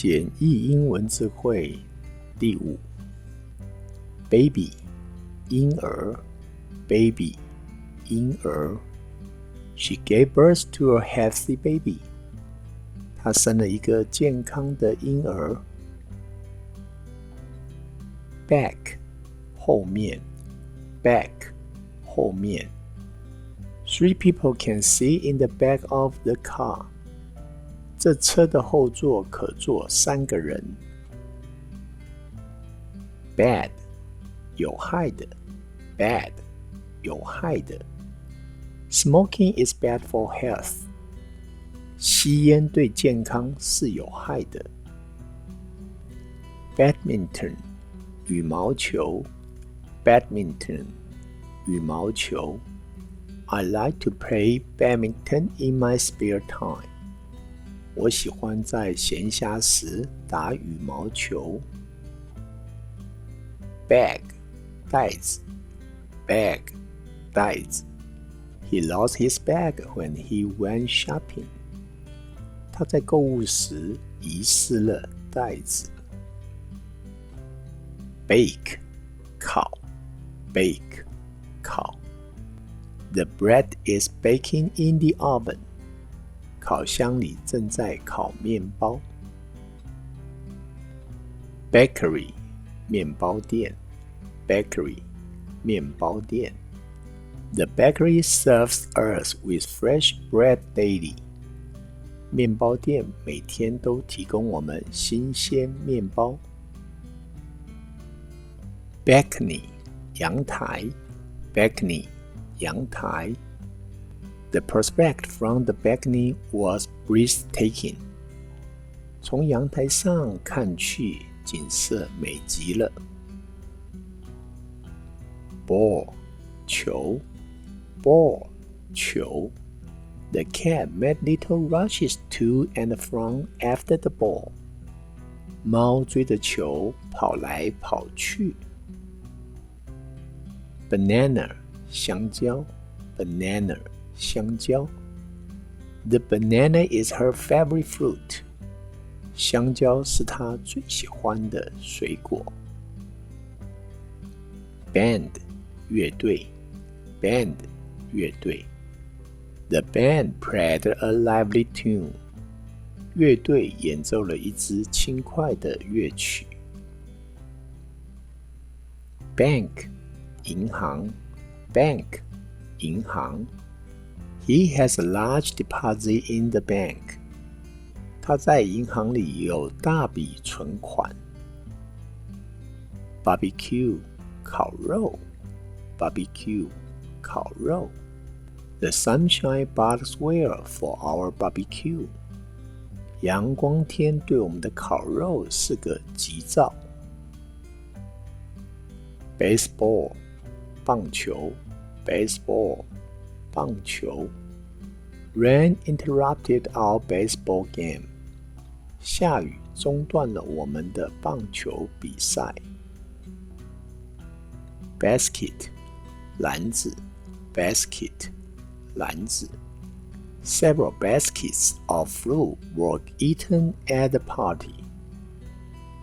简易英文智慧第5 Baby 婴儿 Baby 婴儿 She gave birth to a healthy baby 她生了一个健康的婴儿 Back 后面 Back 后面 Three people can sit in the back of the car这车的后座可坐3个人 Bad 有害的 Bad 有害的 Smoking is bad for health 吸烟对健康是有害的 Badminton 羽毛球 Badminton 羽毛球 I like to play badminton in my spare time我喜欢在闲暇时打羽毛球 Bag 袋子 Bag 袋子 He lost his bag when he went shopping 他在购物时遗失了袋子 Bake 烤 Bake 烤 The bread is baking in the oven烤箱里正在烤面包 Bakery 面包店 Bakery 面包店 The bakery serves us with fresh bread daily 面包店每天都提供我们新鲜面包 Balcony 阳台 Balcony 阳台The prospect from the balcony was breathtaking. 从阳台上看去，景色美极了。Ball 球 Ball 球 The cat made little rushes to and from after the ball. 猫追着球跑来跑去。Banana 香蕉 Banana香蕉 The banana is her favorite fruit 香蕉是她最喜欢的水果 Band 乐队 Band 乐队 The band played a lively tune 乐队演奏了一支轻快的乐曲 Bank 银行 Bank 银行He has a large deposit in the bank. 他在银行里有大笔存款。Barbecue 烤肉 Barbecue 烤肉 The sunshine bodes well for our barbecue. 阳光天对我们的烤肉是个吉兆。Baseball 棒球 Baseball 棒球 Rain interrupted our baseball game. 下雨中断了我们的棒球比赛。Basket 篮子 Basket 篮子 Several baskets of fruit were eaten at the party.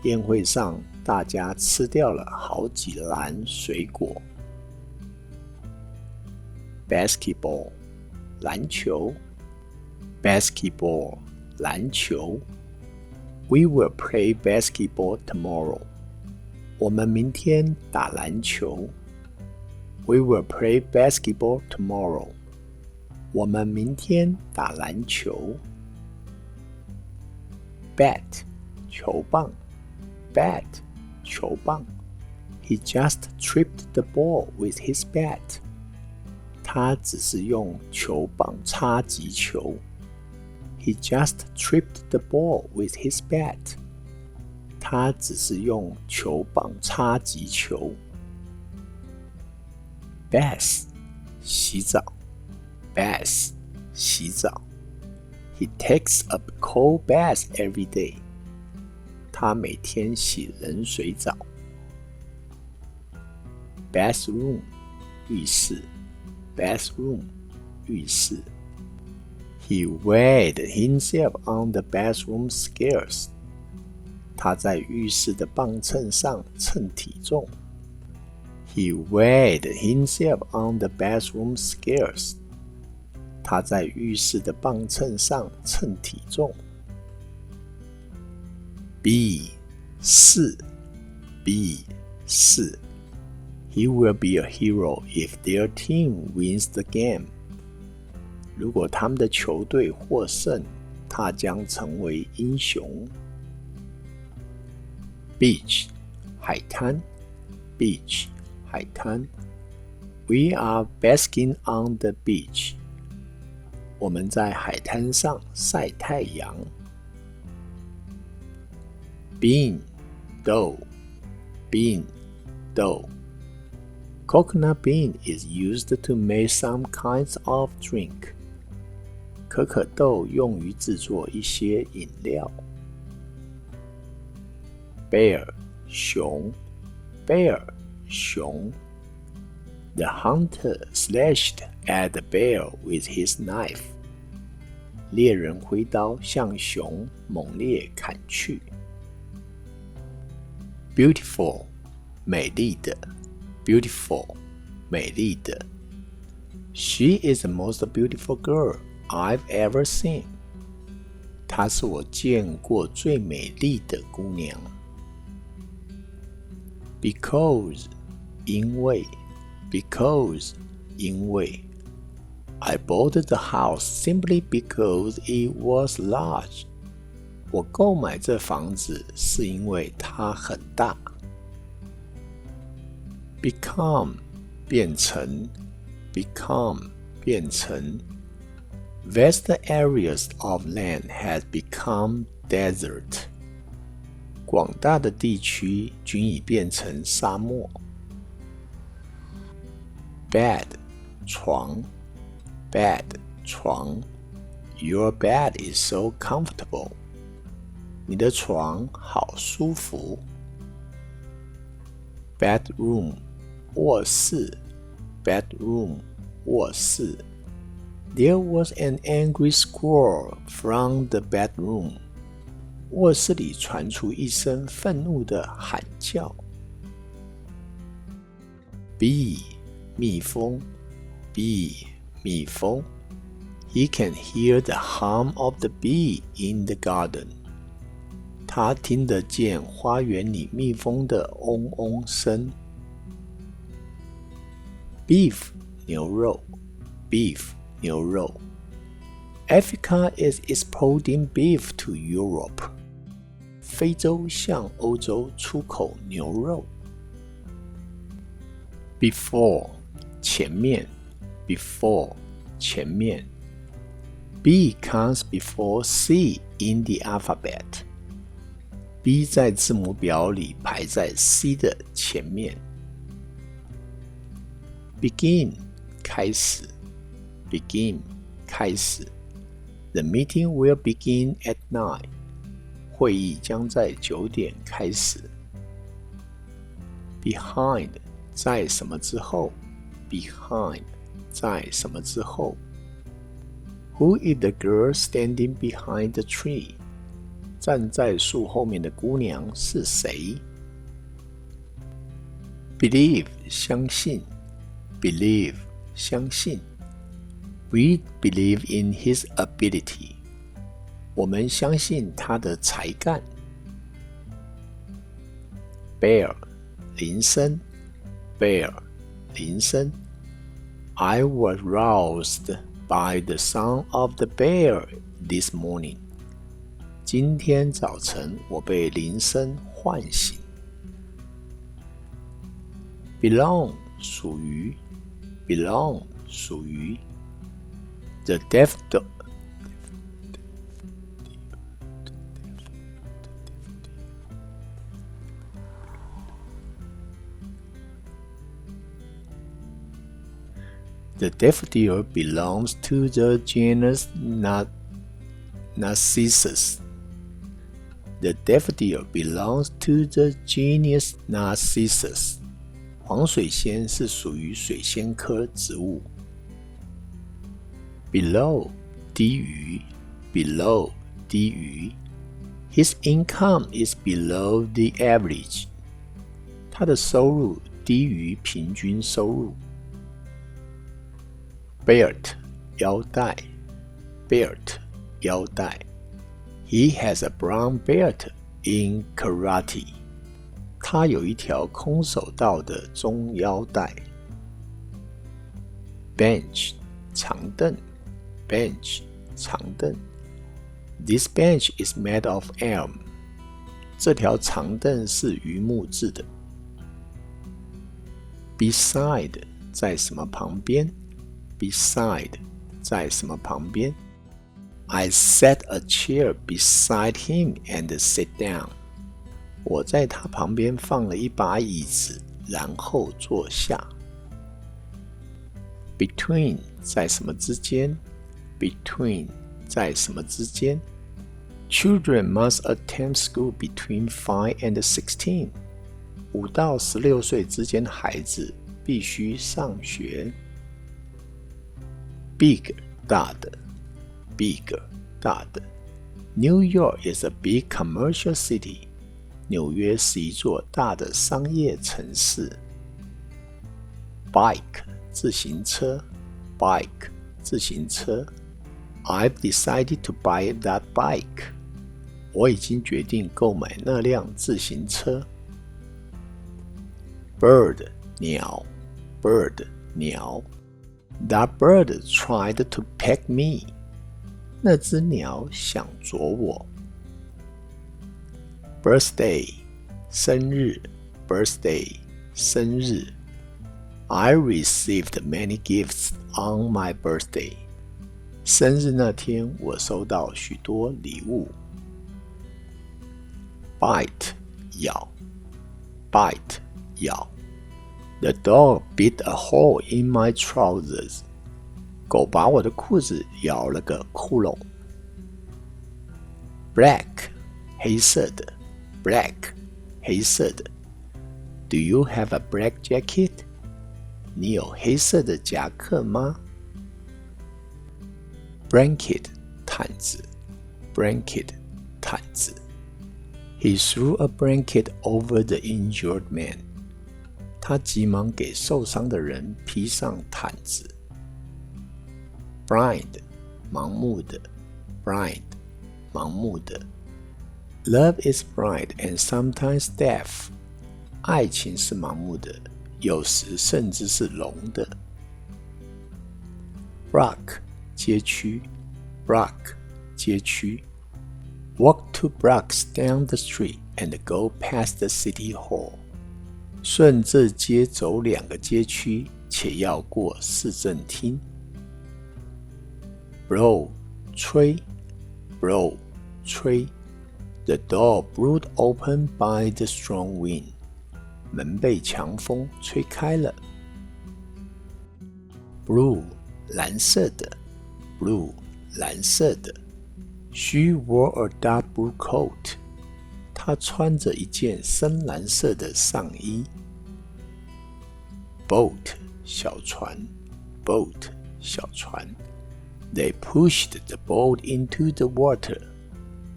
宴会上大家吃掉了好几篮水果。Basketball 篮球 Basketball 篮球 We will play basketball tomorrow 我们明天打篮球 We will play basketball tomorrow 我们明天打篮球 Bat 球棒 Bat 球棒 He just tripped the ball with his bat他只是用球棒擦击球 He just tripped the ball with his bat 他只是用球棒擦击球 Bath 洗澡 Bath 洗澡 He takes a cold bath every day 他每天洗冷水澡 Bathroom 浴室Bathroom 浴室 He weighed himself on the bathroom scales 他在浴室的磅秤上称体重。He weighed himself on the bathroom scales. 他在浴室的磅秤上称体重。B 4 B 4 He will be a hero if their team wins the game. 如果他们的球队获胜，他将成为英雄。Beach 海滩 Beach 海滩 We are basking on the beach. 我们在海滩上晒太阳。Bean dough Bean dough Coconut bean is used to make some kinds of drink. 可可豆用于制作一些饮料。Bear 熊 Bear 熊 The hunter slashed at the bear with his knife. 猎人挥刀向熊猛烈砍去。Beautiful 美丽的 Beautiful 美丽的 She is the most beautiful girl I've ever seen. 她是我见过最美丽的姑娘。Because 因为 Because 因为 I bought the house simply because it was large. 我购买这房子是因为它很大。Become 变成 Become 变成 Vast areas of land has become desert. 广大的地区均已变成沙漠。Bed 床 Bed 床 Your bed is so comfortable. 你的床好舒服。Bedroom 卧室 Bedroom 卧室 There was an angry squall from the bedroom. 卧室里传出一声愤怒的喊叫。Bee 蜜蜂 Bee 蜜蜂 He can hear the hum of the bee in the garden. 他听得见花园里蜜蜂的嗡嗡声。Beef 牛肉 Beef 牛肉 Africa is exporting beef to Europe. 非洲向欧洲出口牛肉。Before 前面 Before 前面 B comes before C in the alphabet. B 在字母表里排在 C 的前面。Begin 开始 Begin 开始 The meeting will begin at 9. 会议将在9点开始。Behind 在什么之后 Behind 在什么之后 Who is the girl standing behind the tree? 站在树后面的姑娘是谁 Believe 相信 Believe 相信 We believe in his ability. 我们相信他的才干。Bear 铃声 Bear 铃声 I was roused by the sound of the bear this morning. 今天早晨我被铃声唤醒。Belong 属于 Belong 属于 The daffodil The daffodil belongs to the genus Narcissus. The daffodil belongs to the genus Narcissus. 黄水仙是属于水仙科植物。Below 低于 Below 低于 His income is below the average. 他的收入低于平均收入。Belt 腰带 Belt 腰带 He has a brown belt in karate. 他有一条空手道的中腰带。Bench 长凳 Bench 长凳 This bench is made of elm. 这条长凳是榆木制的。Beside 在什么旁边 Beside 在什么旁边 I set a chair beside him and sat down. 我在他旁边放了一把椅子，然后坐下。Between 在什么之间 Between 在什么之间 Children must attend school between 5 and 16. 5到16岁之间的孩子必须上学。Big 大的 Big 大的 New York is a big commercial city. 纽约是一座大的商业城市。Bike 自行车 Bike 自行车 I've decided to buy that bike. 我已经决定购买那辆自行车。Bird 鸟 Bird 鸟 That bird tried to peck me. 那只鸟想啄我。Birthday 生日 Birthday 生日 I received many gifts on my birthday. 生日那天我收到许多礼物。Bite 咬 Bite 咬 The dog bit a hole in my trousers. 狗把我的裤子咬了个窟窿。Black 黑色的 Black 黑色的 Do you have a black jacket? 你有黑色的夹克吗？ Blanket 毯子 Blanket 毯子 He threw a blanket over the injured man. 他急忙给受伤的人披上毯子。Blind 盲目的 Blind 盲目的 Love is blind and sometimes deaf. 爱情是盲目的，有时甚至是聋的。Block 街区 Block 街区 Walk 2 blocks down the street and go past the city hall. 顺这街走2个街区，且要过市政厅。Blow 吹 Blow 吹 The door blew open by the strong wind. 门被强风吹开了。Blue 蓝色的 Blue 蓝色的 She wore a dark blue coat. 她穿着一件深蓝色的上衣。Boat 小船 Boat 小船 They pushed the boat into the water.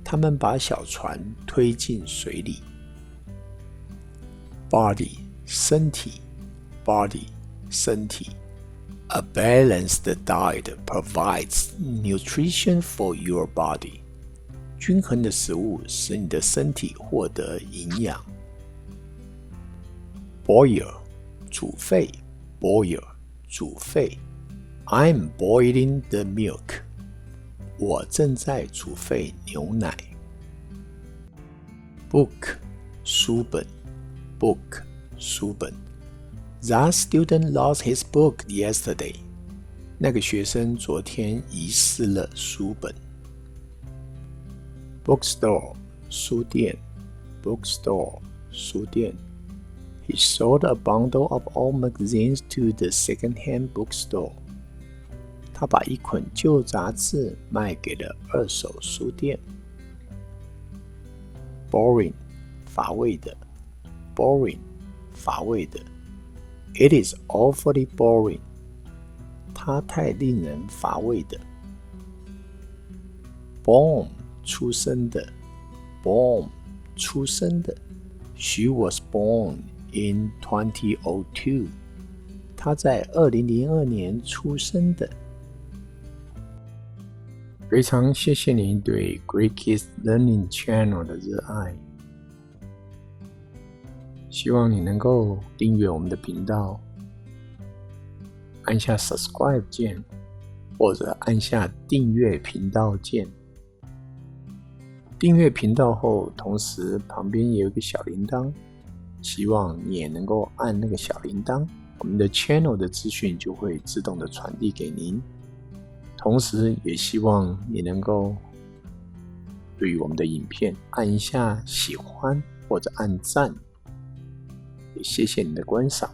他们把小船推进水里。Body 身体 Body 身体 A balanced diet provides nutrition for your body. 均衡的食物使你的身体获得营养。Boil 煮沸 Boil 煮沸 I'm boiling the milk. 我正在煮沸牛奶。Book 书本 Book 书本 That student lost his book yesterday. 那个学生昨天遗失了书本。Bookstore 书店 Bookstore 书店 He sold a bundle of old magazines to the second-hand bookstore. 他把一捆旧杂志卖给了二手书店。Boring 乏味的 Boring 乏味的 It is awfully boring. 它太令人乏味的。Born 出生的 born 出生的。She was born in 2002. 她在2002年出生的。非常谢谢您对 Great Kids Learning Channel 的热爱，希望你能够订阅我们的频道，按下 subscribe 键，或者按下订阅频道键。订阅频道后，同时旁边也有一个小铃铛，希望你也能够按那个小铃铛，我们的 channel 的资讯就会自动的传递给您。同时也希望你能够对于我们的影片按一下喜欢或者按赞，也谢谢你的观赏。